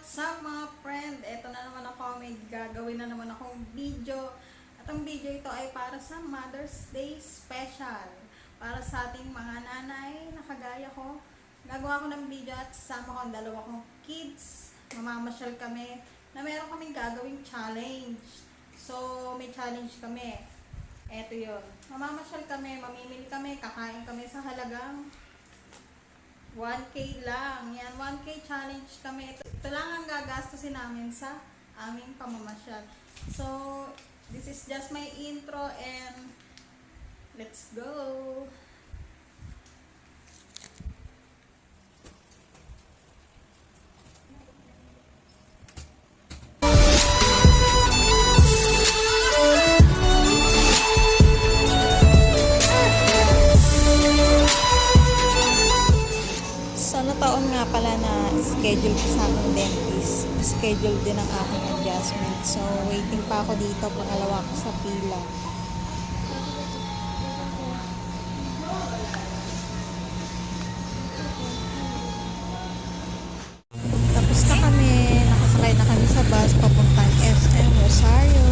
What's up mga friend? Eto na naman ako, may gagawin na naman akong video. At ang video ito ay para sa Mother's Day Special. Para sa ating mga nanay na kagaya ko. Gagawa ko ng video at sasama ko ang dalawa kong kids. Mamamasyal kami na meron kaming gagawing challenge. So, may challenge kami. Eto yun. Mamamasyal kami, mamimili kami, kakain kami sa halagang 1K lang. Yan, 1K challenge kami. Ito lang ang gagastusin namin sa aming pamamasyal. So, this is just my intro and let's go! Taon nga pala na schedule ko sa aking dentist. Schedule din ang aking adjustment. So, waiting pa ako dito. Pangalawa ko sa pila. Tapos na kami. Nakasakay na kami sa bus papuntang SM Rosario.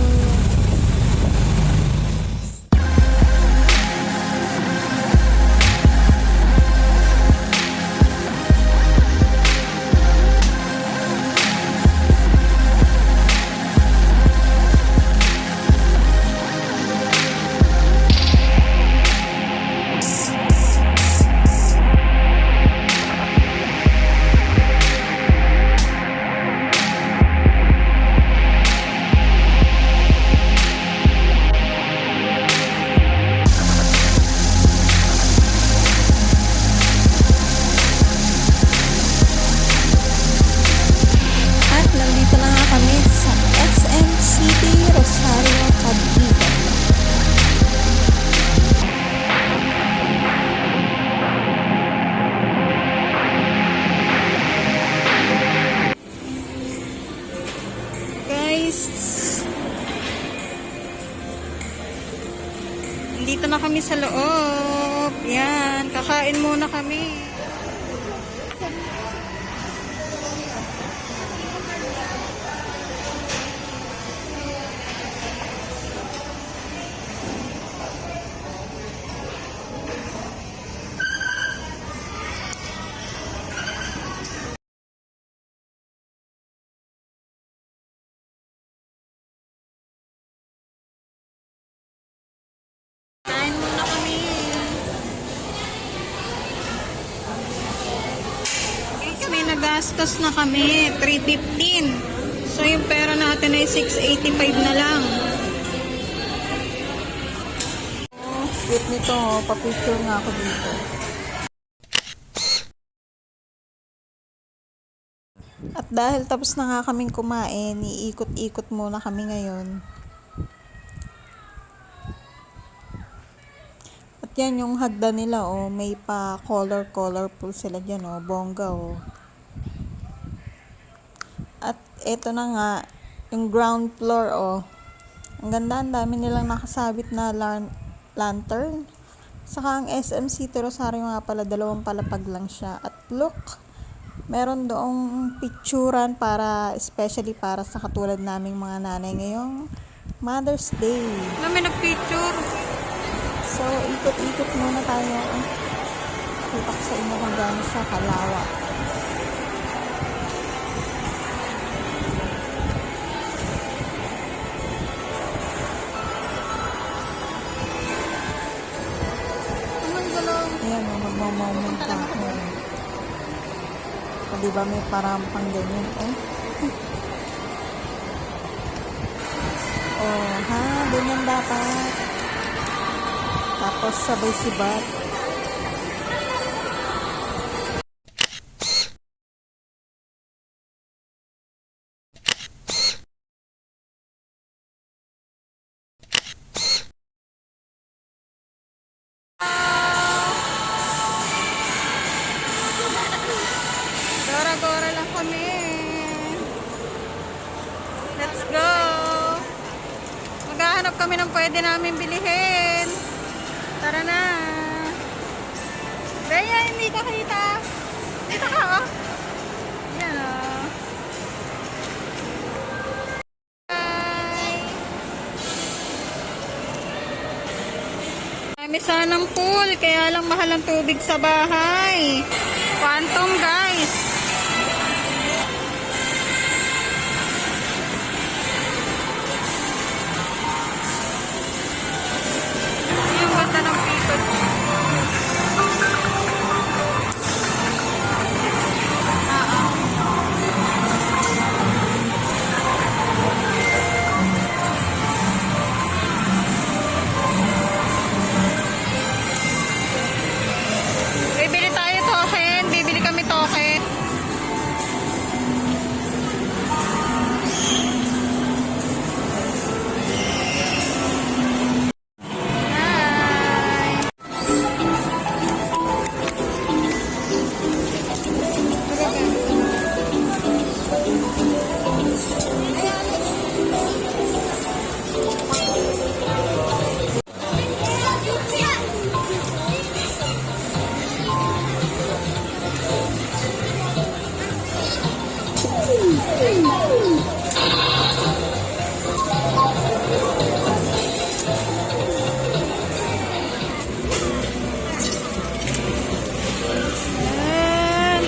Dito na kami sa loob. Yan, kakain muna kami. Nagastos na kami, 315. So, yung pera natin ay 685 na lang. Oh, sweet nito. Pa-picture nga ako dito. At dahil tapos na nga kaming kumain, iikot-ikot muna kami ngayon. At yan yung hagda nila, oh. May pa colorful sila dyan, oh. Bongga, oh. At eto na nga, yung ground floor, oh. Ang ganda, ang dami nilang nakasabit na lantern. Saka ang SM City Rosario nga pala, 2 palapag lang siya. At look, meron doong picturan para, especially para sa katulad naming mga nanay ngayong Mother's Day. May nag-picture. So, ikot-ikot muna tayo. Kita ko sa inyo kung gano'n sa kalawak. Ayan, magmamomenta ako. O, diba may parang pang ganyan, oh. Oh, ha? Ganyan dapat. Tapos sabay sibat. Gora-gora lang kami. Let's go. Maghahanap kami ng pwede namin bilihin. Tara na. Rhea, hindi ka kita. Dito ka, oh. Yan, oh. Dami sanang pool, kaya lang mahal ang tubig sa bahay. Quantum, guys. Yung ganda ng people. Bibili tayo token. Bibili kami token. Hi!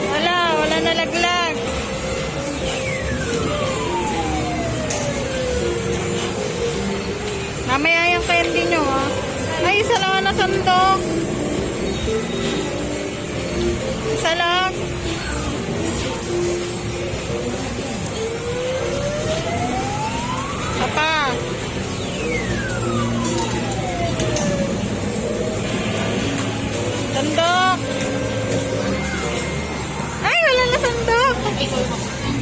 Wala nalaglag. Mamaya yung candy nyo, ha. Ay, isa lang na sandok. Isa lang. Apa. Sandok. Ay, wala na sandok.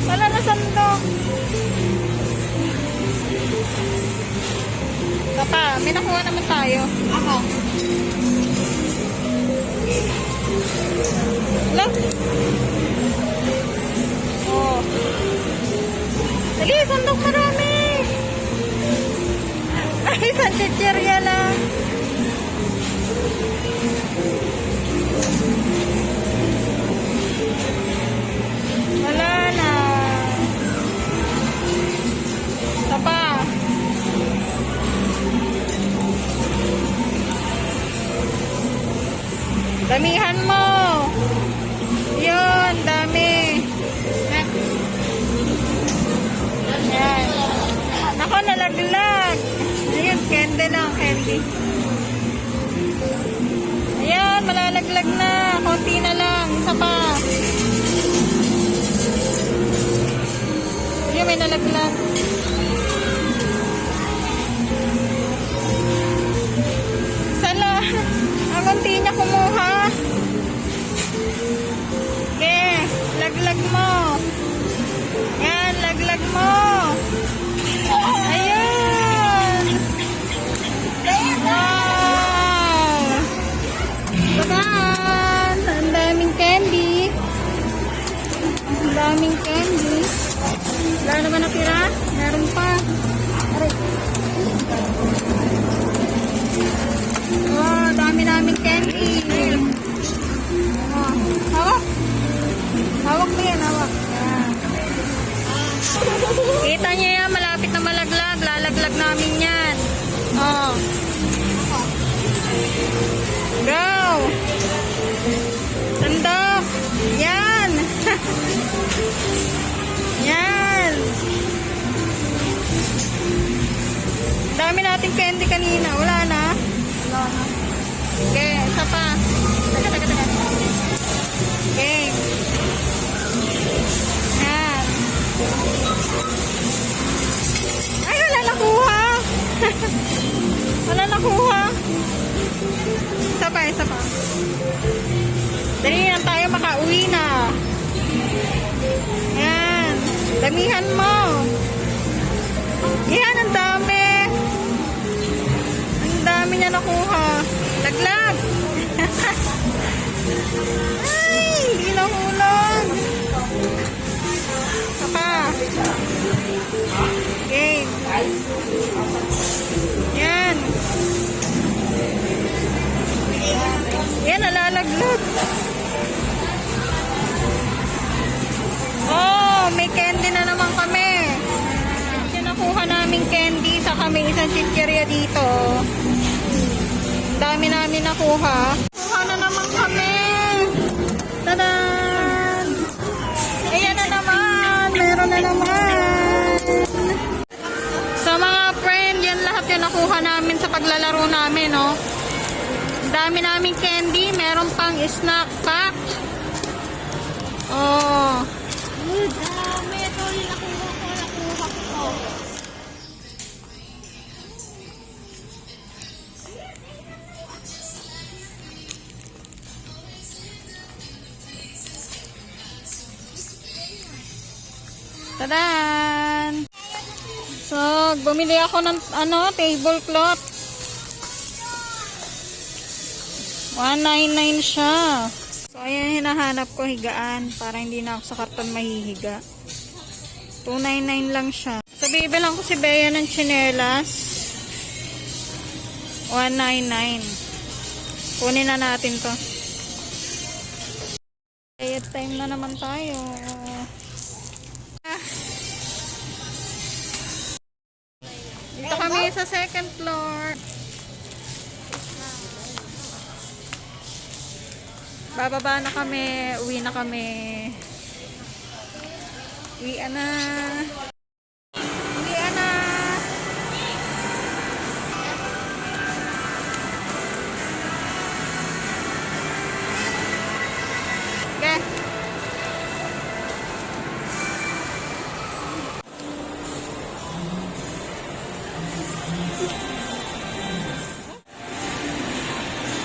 Wala na sandok. Papa, may nakuha naman tayo. Ako. Look. Oh. Sige, sandok marami. Ay, isang chichirya lang. Wala na. Tapa. Damihan mo. Yun, dami. Ayan. Ako, nalaglag. Ayun, candy lang, candy. Ayan, malalaglag na. Konti na lang. Isa pa. Ayun, may nalaglag. Isa lang. Ang konti niya kumuha. Okay, laglag mo. Yan, laglag mo. Ayan. Wow. Bagaan. Ang daming candy. Ang daming candy. Wala naman natira? Meron pa. Aray. Oh, dami naming candy. Oh, hawak. Hawak mo yan, hawak. Yan. Kita niyo yan, malapit na malaglag. Lalaglag namin yan. Oh. Go! Sandok! Yan! Yan! Dami nating candy kanina. Wala na? Wala na. Okay, isa pa. Taga. Okay. Yan. Ay, wala nakuha. Wala nakuha. Isa pa. Dali na tayo, makauwi na. Yan. Damihan mo. Yan, ang dami. Ang dami niya nakuha. Laglag. Ay, hindi nahulog. Sapa. Okay. Yan. Ayan, nalalaglag. Oh, may candy na naman kami. Nakuha namin candy sa kami isang chichirya dito. Dami namin nakuha. Kuha na naman kami. Tadan! Ayan na naman. Meron na naman. Sa mga friend, yan lahat yung nakuha namin sa paglalaro namin, no? Dami namin candy. Meron pang snack pack. Oh. Good. Ito yung nakuha ko. Tadan! So, bumili ako ng tablecloth. 199 siya. So, ayan hinahanap ko, higaan para hindi na ako sa karton mahihiga. 299 lang siya. So, bibilang ko si Bea ng tsinelas. 199. Kunin na natin to. Diet time na naman tayo. Dito kami sa second floor. Bababa na kami. Uwi na kami. Uwian na. Uwian na. Okay.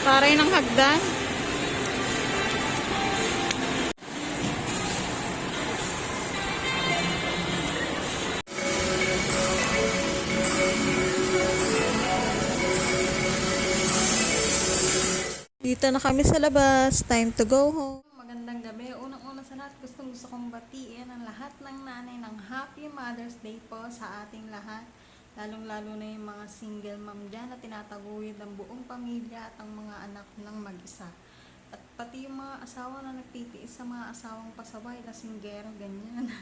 Paray ng hagdan. Dito na kami sa labas. Time to go home. Magandang gabi. Unang-una sa lahat, gusto kong batiin ang lahat ng nanay ng Happy Mother's Day po sa ating lahat. Lalong-lalo na yung mga single mom dyan na tinataguyod ang buong pamilya at ang mga anak ng mag-isa. At pati yung mga asawa na nagtitiis sa mga asawang pasaway, lasinggero, ganyan.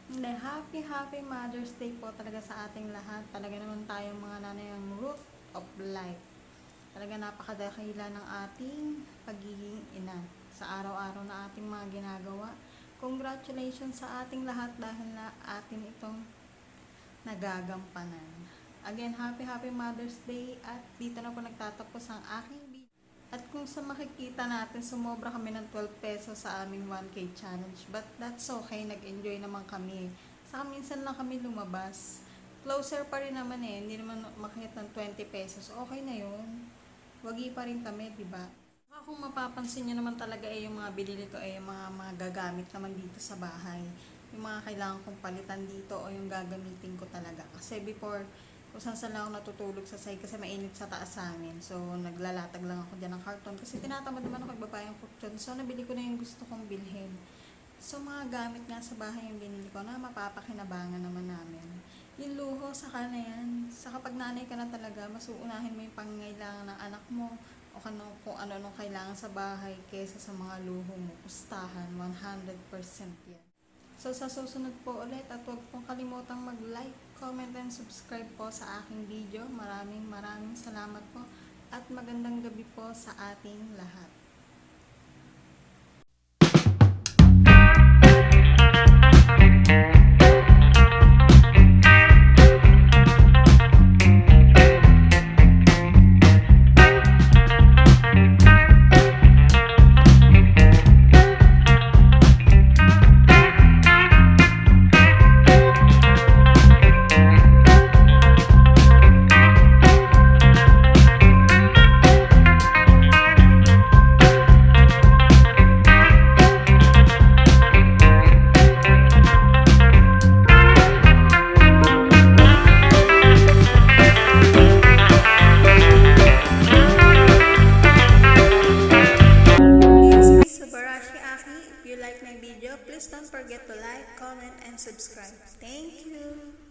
Hindi, happy Mother's Day po talaga sa ating lahat. Talaga naman tayong mga nanay ang root of life. Talaga napakadakila ng ating pagiging ina sa araw-araw na ating mga ginagawa. Congratulations sa ating lahat dahil na atin itong nagagampanan. Again, happy Mother's Day at dito na po nagtatapos ang aking video. At kung sa makikita natin, sumobra kami ng 12 pesos sa aming 1K challenge. But that's okay, nag-enjoy naman kami. Saka minsan lang kami lumabas. Closer pa rin naman hindi naman makikita ng 20 pesos. Okay na yun. Wagi pa rin kami, diba? Kung mapapansin nyo naman talaga yung mga binili ko yung mga gagamit naman dito sa bahay. Yung mga kailangan kong palitan dito o yung gagamitin ko talaga. Kasi before, kung saan lang ako natutulog sa side kasi mainit sa taas sa amin. So, naglalatag lang ako dyan ng karton. Kasi tinatamad naman ako magbabayang fortune. So, nabili ko na yung gusto kong bilhin. So, mga gamit nga sa bahay yung binili ko na mapapakinabangan naman namin. Yung luho, saka na yan. Sa kapag nanay ka na talaga, mas uunahin mo yung pangangailangan ng anak mo o kung ano kailangan sa bahay kesa sa mga luho mo. Pustahan, 100% yan. So, sa susunod po ulit at huwag pong kalimutang mag-like, comment, and subscribe po sa aking video. Maraming salamat po at magandang gabi po sa ating lahat. If you like my video, please don't forget to like, comment, and subscribe. Thank you!